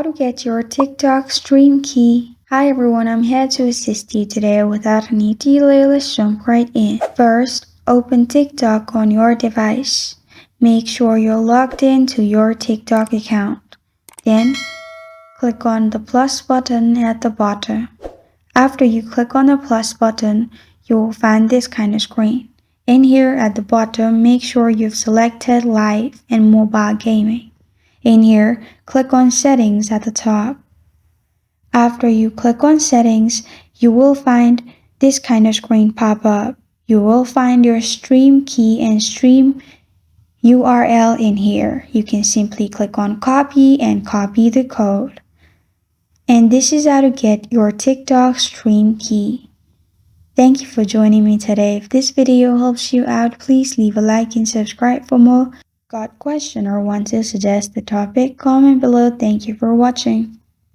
to get your TikTok stream key. Hi everyone, I'm here to assist you today. Without any delay, let's jump right in. First, open TikTok on your device. Make sure you're logged in to your TikTok account. Then, click on the plus button at the bottom. After you click on the plus button, you will find this kind of screen. In here at the bottom, make sure you've selected Live and Mobile Gaming. In here, click on Settings at the top. After you click on Settings, you will find this kind of screen pop up. You will find your stream key and stream URL in here. You can simply click on Copy and copy the code. And this is how to get your TikTok stream key. Thank you for joining me today. If this video helps you out, please leave a like and subscribe for more. Got a question or want to suggest the topic? Comment below. Thank you for watching.